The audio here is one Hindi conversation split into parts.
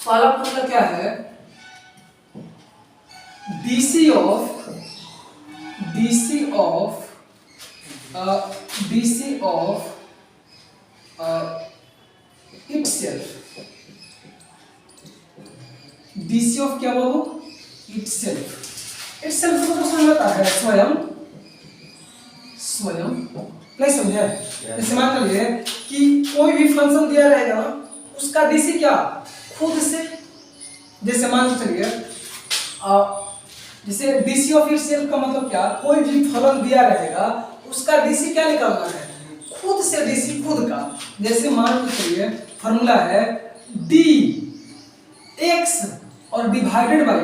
पहला फॉर्मूला क्या है, DC of itself, DC of क्या बाबू, इटसेल्फ। इटसेल्फ को तो समझता है स्वयं, नहीं समझे? जैसे मान लीजिए कि कोई भी फंक्शन दिया रहेगा ना, उसका डीसी क्या, खुद से। जैसे मान चलिए जैसे डीसी ऑफ इटसेल्फ का मतलब क्या, कोई भी फलन दिया रहेगा उसका डीसी क्या निकालना है, खुद से, डीसी खुद का। जैसे मान चलिए फॉर्मूला है डी एक्स और डिवाइडेड बाई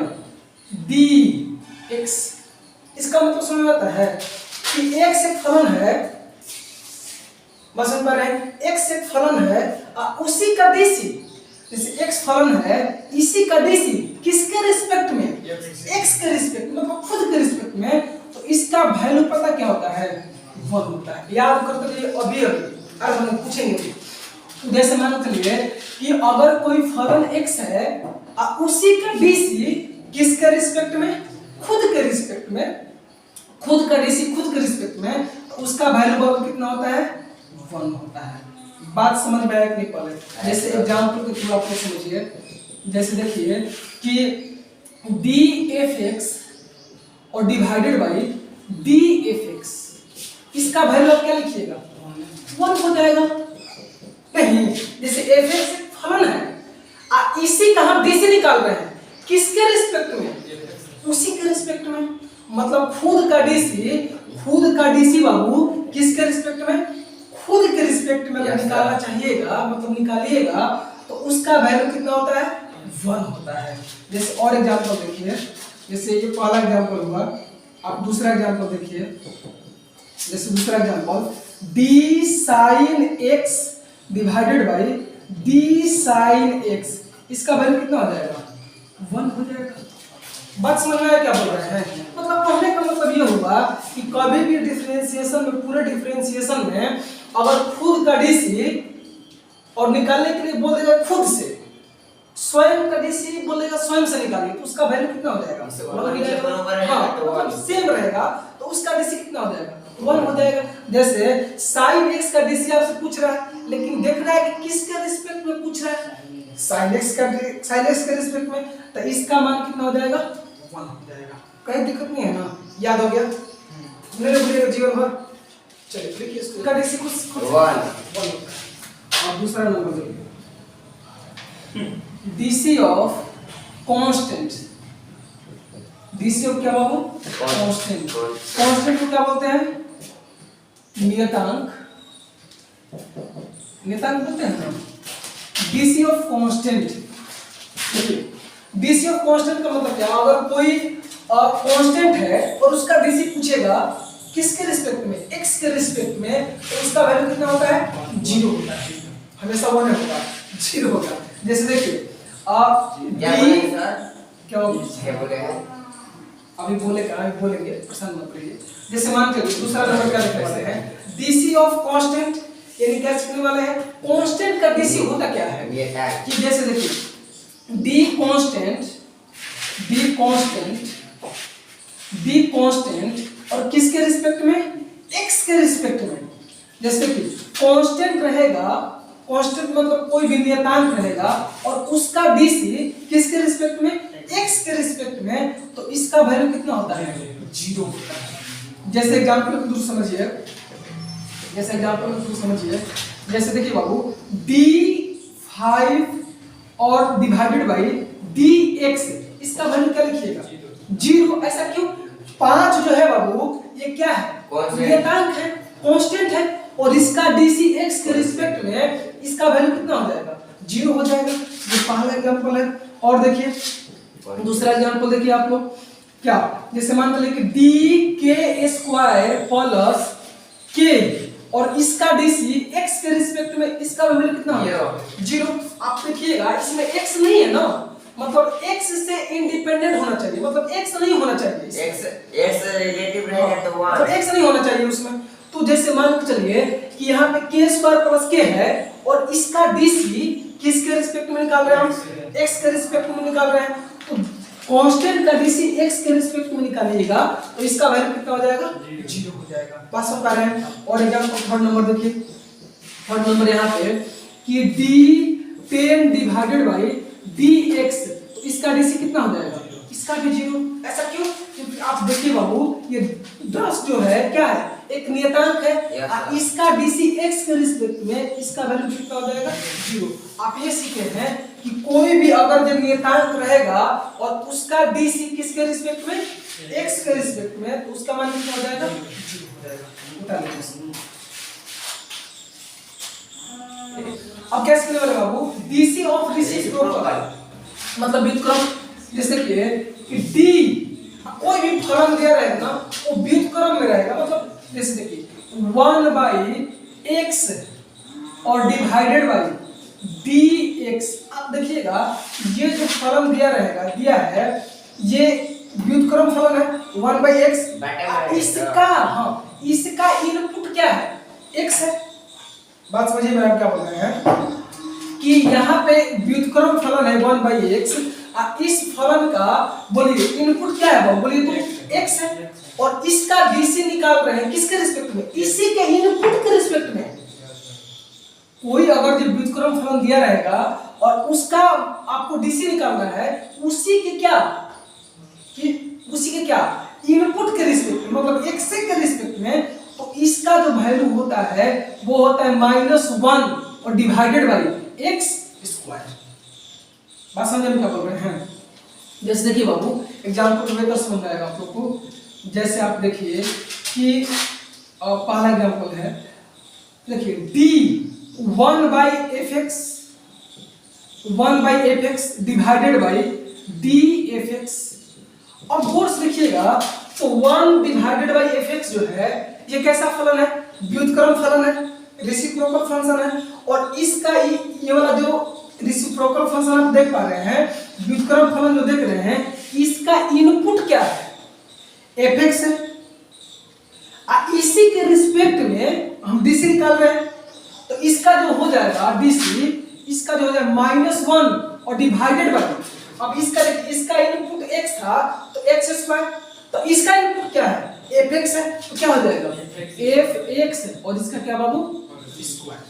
डी एक्स। इसका मतलब समझ में आता है कि एक्स एक फलन है, बस समझ पा रहे हैं, एक्स एक फलन है उसी का डीसी, जैसे एक्स फलन है इसी का डीसी किसके रिस्पेक्ट में, एक्स के रिस्पेक्ट में, मतलब खुद के रिस्पेक्ट में, तो इसका वैल्यू पता क्या होता है, 1 होता है। याद करते रहिए, अभी अगर हम पूछेंगे तो जैसे मान चलिए कि अगर कोई फलन x है उसी का डीसी किसके रिस्पेक्ट में, खुद के रिस्पेक्ट में, खुद का डीसी खुद के रिस्पेक्ट में, तो उसका वैल्यू कितना होता है, 1 होता है। बात समझ में आया कि नहीं? पहले जैसे एग्जांपल के थ्रू आपको समझिए, जैसे देखिए कि डी एफ एक्स और divided by D F x, इसका वैल्यू आप क्या लिखिएगा, 1 हो जाएगा। नहीं, जैसे एफ एक्स एक फलन है इसी का हम डीसी निकाल रहे हैं, किसके रिस्पेक्ट में, उसी के रिस्पेक्ट में, मतलब खुद का डीसी बाबू किसके रिस्पेक्ट में, खुद के रिस्पेक्ट में निकालना चाहिएगा, मतलब निकालिएगा, तो उसका वैल्यू कितना होता है, 1 होता है। जैसे और एग्जांपल देखिए, जैसे ये पहला एग्जांपल हुआ, आप दूसरा एग्जांपल देखिए, जैसे दूसरा example D sine x divided by D sine X, इसका वैल्यू कितना हो जाएगा, 1 हो जाएगा। बात समझ में आया क्या बोल रहे हैं? मतलब कहने का मतलब ये हुआ कि कभी भी डिफरेंशिएशन में, पूरे डिफरेंशिएशन में अगर खुद का डीसी और निकालने के लिए बोलेगा खुद से, स्वयं का डीसी बोलेगा स्वयं से निकालिए, तो उसका वैल्यू कितना हो जाएगा, मतलब सेम रहेगा, तो उसका डीसी कितना हो जाएगा, 1 हो जाएगा। जैसे साइन एक्स का डीसी आपसे पूछ रहा है, लेकिन देख रहा है कि किसके रिस्पेक्ट में पूछ रहा है, साइन एक्स के रिस्पेक्ट में, तो इसका मान कितना हो जाएगा, 1 हो जाएगा। कहीं दिक्कत नहीं है ना, याद हो गया, मेरे पूरे जीवन भर। चलिए लिखिए इसको, का डीसी कुछ 1। अब दूसरा नंबर देखिए, DC of constant, DC of क्या बाबू, कांस्टेंट। कांस्टेंट को क्या बोलते हैं, नियतांक, नियतांक बोलते हैं ना। डीसी ऑफ कांस्टेंट, देखिए डीसी ऑफ कांस्टेंट का मतलब क्या, अगर कोई कांस्टेंट है और उसका डीसी पूछेगा किसके रिस्पेक्ट में, एक्स के रिस्पेक्ट में, तो उसका वैल्यू कितना होता है, 0 होता है, हमेशा 1 होगा, 0 होगा। जैसे देखिए क्या बोले हैं, अभी बोलेंगे, पसंद मत करिए। जैसे मान के दूसरा नंबर क्या लिख सकते हैं, डीसी ऑफ कांस्टेंट, यानी क्या लिखने वाले हैं, कांस्टेंट का डीसी होता क्या है, कि जैसे देखिए डी कांस्टेंट और किसके रिस्पेक्ट में, एक्स के रिस्पेक्ट में। जैसे कि कांस्टेंट रहेगा, कांस्टेंट मतलब कोई भी नियतांक रहेगा और उसका डीसी किसके रिस्पेक्ट में, एक्स के रिस्पेक्ट में, तो इसका वैल्यू कितना होता है, 0 होता है। जैसे एग्जांपल को दूर समझिए, जैसे देखिए बाबू d5 और डिवाइडेड बाई dx, इसका वैल्यू क्या लिखिएगा, 0। ऐसा क्यों, 5 जो है बाबू ये क्या है, नियतांक है, कांस्टेंट है, और इसका डीसी x के रिस्पेक्ट में, इसका वैल्यू कितना हो जाएगा, 0 हो जाएगा। ये पहला एग्जांपल है। और देखिए दूसरा एग्जांपल देखिए आप लोग, क्या जैसे मान लीजिए कि डी के स्क्वायर प्लस के, और इसका डीसी x के रिस्पेक्ट में, इसका वैल्यू कितना होगा, 0। आप देखिएगा इसमें x नहीं है ना, मतलब x से इंडिपेंडेंट होना चाहिए, मतलब x नहीं होना चाहिए, x रिलेटिव रहेगा तो मतलब x नहीं होना चाहिए उसमें। तो जैसे मान के चलिए कि यहाँ पे k स्क्वायर प्लस k है और इसका डीसी किसके रिस्पेक्ट में निकाल रहे हैं हम? x के रिस्पेक्ट में निकाल रहे हैं। तो कांस्टेंट का डीसी x के रिस्पेक्ट में निकालिएगा तो इसका वैल्यू कितना हो जाएगा? 0 हो जाएगा। बात समझ पा रहे हैं? और एग्जांपल थर्ड नंबर देखिए, थर्ड नंबर यहाँ पे कि d10 डिवाइडेड बाई dx, तो इसका डीसी कितना हो जाएगा? इसका भी 0। ऐसा क्यों? क्योंकि आप देखिए बाबू, ये 10 जो है क्या है? एक नियतांक है। Yes, इसका डीसी x के रिस्पेक्ट में इसका वैल्यू कितना हो जाएगा? 0। आप ये सीखे हैं कि कोई भी अगर जब नियतांक रहेगा और उसका डीसी किसके रिस्पेक्ट में? x के रिस्पेक्ट में, तो उसका मान कितना हो जाएगा? 0 हो जाएगा। बता लीजिए अब कैसे करने वाले बाबू? डीसी ऑफ रेसिप्रोकल मतलब व्युत्क्रम। जैसे कि डी कोई भी फलन दिया रहेगा ना वो व्युत्क्रम में रहेगा। मतलब जैसे देखिए 1/x और डिवाइडेड बाई dx। अब देखिएगा ये जो फलन दिया है ये व्युत्क्रम फलन है 1/x। इसका इनपुट क्या है? x है। बात समझिए मैं क्या बोल रहे हैं कि यहाँ पे व्युत्क्रम फलन है 1/x और इस फलन का बोलिए इनपुट क्या है? बोलिए तो x है। और इसका डीसी निकाल रहे हैं किसके रिस्पेक्ट में? इसी के इनपुट के रिस्पेक्ट में। कोई अगर जो व्युत्क्रम फलन दिया रहेगा और उसका आपको डीसी निकालना है उसी के क्या इनपुट के रिस्पेक्ट में, मतलब x के रिस्पेक्ट में, तो इसका जो वैल्यू होता है वो होता है -1 और डिवाइडेड बाई x स्क्वायर। बात समझ में क्या बोल रहे हैं? जैसे देखिए बाबू एग्जांपल में तो समझ आएगा आप लोग को। जैसे आप देखिए कि पहला एग्जांपल है, देखिए d 1/fx divided by dfx। अब गौर से देखिएगा तो 1 डिवाइडेड बाई fx जो है ये कैसा फलन है? व्युत्क्रम फलन है, रेसिप्रोकल फंक्शन है। और इसका ये वाला जो रेसिप्रोकल फंक्शन आप देख पा रहे हैं, व्युत्क्रम फलन जो देख रहे हैं, इसका इनपुट क्या है? fx है। इसी के रिस्पेक्ट में हम डीसी निकाल रहे हैं, तो इसका जो हो जाएगा डीसी, इसका जो हो जाएगा -1 और डिवाइडेड बाई, अब इसका देखिए इसका इनपुट x था तो x स्क्वायर, तो इसका इनपुट क्या है? fx है, तो क्या हो जाएगा? fx और इसका क्या बाबू? स्क्वायर।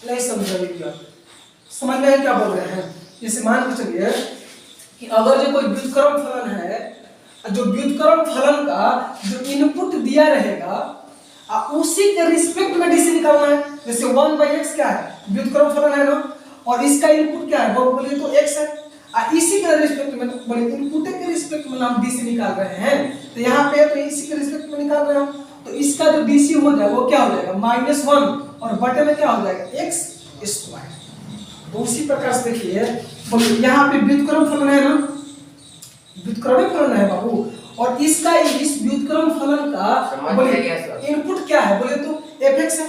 नहीं समझ में क्या बोल रहे हैं? जैसे मान के चलिए कि अगर जो कोई व्युत्क्रम फलन है, जो व्युत्क्रम फलन का जो इनपुट दिया रहेगा उसी के रिस्पेक्ट में डीसी निकालना है। जैसे 1/x क्या है? व्युत्क्रम फलन है ना, और इसका इनपुट क्या है? वो बोलिए तो x है। इसी के रिस्पेक्ट में बोलिए इनपुट के रिस्पेक्ट में हम डीसी निकाल रहे हैं, तो यहाँ पे तो इसी के रिस्पेक्ट में निकाल रहे हैं, तो इसका जो डीसी हो जाएगा वो क्या हो जाएगा? -1 और बटे में क्या हो जाएगा? x square. तो उसी प्रकार से देखिए बोलिए यहाँ पे व्युत्क्रम फलन है ना, व्युत्क्रम फलन है बाबू, और इसका इस व्युत्क्रम फलन का बोलिए इनपुट क्या है? बोलिए तो fx है।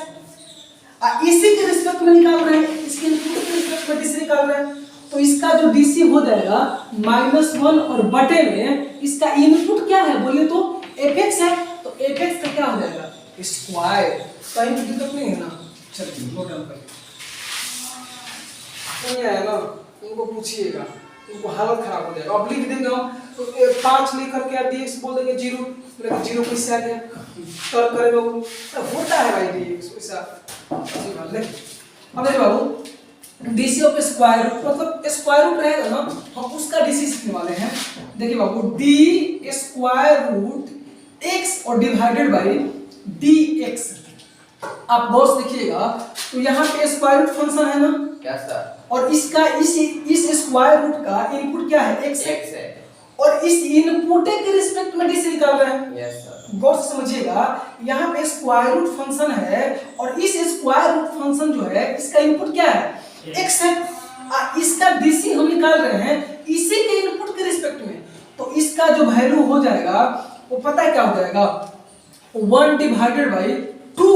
इसी के रिस्पेक्ट में निकाल रहे हैं, इसके इनपुट के रिस्पेक्ट में डीसी निकाल रहे हैं, तो इसका जो डीसी हो जाएगा -1 और बटे में इसका इनपुट क्या है? बोलिए तो fx है, तो fx का क्या हो जाएगा? स्क्वायर। कहीं भी दिक्कत नहीं है ना? चलिए नोट डाउन करिए। नहीं आएगा इनको पूछिएगा, इनको हालत खराब हो जाएगा। अब लिख देंगे हम तो 5 लिख करके आप dx बोल देंगे 0, बोलेगा 0 किससे आ गया? तर्क करेगा वो, होता है भाई dx ऐसा। अब देखिए बाबू डीसी ऑफ स्क्वायर रूट, मतलब स्क्वायर रूट रहेगा ना, हम उसका डीसी सीखने वाले हैं। देखिए बाबू d स्क्वायर रूट x और डिवाइडेड बाई dx। आप बॉस देखिएगा तो यहाँ पे स्क्वायर रूट फंक्शन है ना, क्या सर? और इसका इस स्क्वायर रूट का इनपुट क्या है? x है। और इस इनपुट के रिस्पेक्ट में डीसी निकाल रहे हैं। Yes sir. गौर से समझिएगा, यहाँ पे स्क्वायर रूट फंक्शन है और इस स्क्वायर रूट फंक्शन जो है इसका इनपुट क्या है? x है। इसका डीसी हम निकाल रहे हैं इसी के इनपुट के रिस्पेक्ट में, तो इसका जो वैल्यू हो जाएगा वो पता है क्या हो जाएगा? 1 डिवाइडेड बाई 2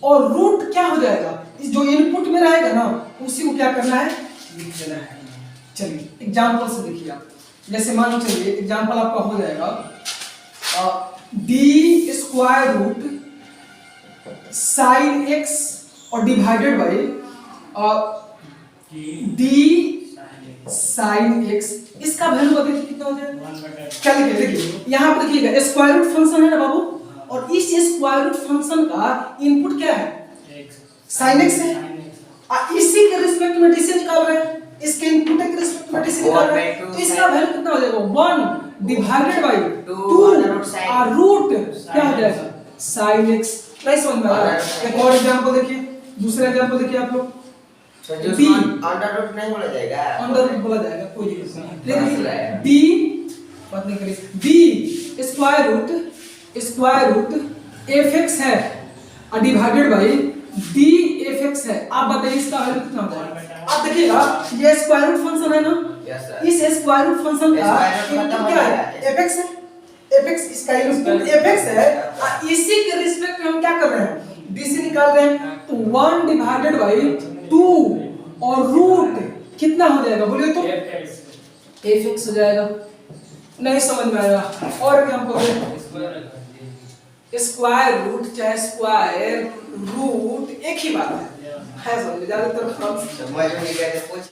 और रूट क्या हो जाएगा? इस जो इनपुट में रहेगा ना उसी को क्या करना है? लिख देना है। चलिए एग्जांपल से देखिए आप, जैसे मान चलिए एग्जांपल आपका हो जाएगा d square root sin x और divided by D sine X, इसका वैल्यू बताइए कितना हो जाएगा। क्या लिखे देखिए यहाँ पर देखिएगा स्क्वायर रूट फंक्शन है ना बाबू, और इस स्क्वायर रूट फंक्शन का इनपुट क्या है साइन एक्स है, और इसी के रिस्पेक्ट में डीसी निकाल रहे हैं, इसके इनपुट के रिस्पेक्ट में डीसी निकाल रहे हैं, तो इसका वैल्यू कितना हो जाएगा 1 डिवाइडेड बाय 2 और रूट क्या हो जाएगा साइन एक्स। नहीं समझ में आ रहा है। एक और एग्जांपल देखिए, दूसरा एग्जांपल देखिए आप लोग, डी अंडर रूट नहीं बोला जाएगा, अंडर रूट बोला जाएगा, कोई दिक्कत नहीं। लेकिन डी बात नहीं करिए, D square root F X है और divided by D F X है। आप बताइए इसका वैल्यू कितना हो जाएगा। आप देखिएगा ये स्क्वायर रूट फंक्शन है ना, यस सर, इस स्क्वायर रूट फंक्शन का इनपुट क्या है एफ एक्स है, एफ एक्स इसका इनपुट एफ एक्स है, और इसी के रिस्पेक्ट में हम क्या कर रहे हैं डीसी निकाल रहे हैं, तो 1 डिवाइडेड बाय 2 और रूट कितना हो जाएगा बोलिए तो एफ एक्स हो जाएगा। नहीं समझ में आएगा। और एग्जांपल स्क्वायर रूट चाहे स्क्वायर रूट एक ही बात है समझ ज्यादातर समझ में नहीं गया तो पूछ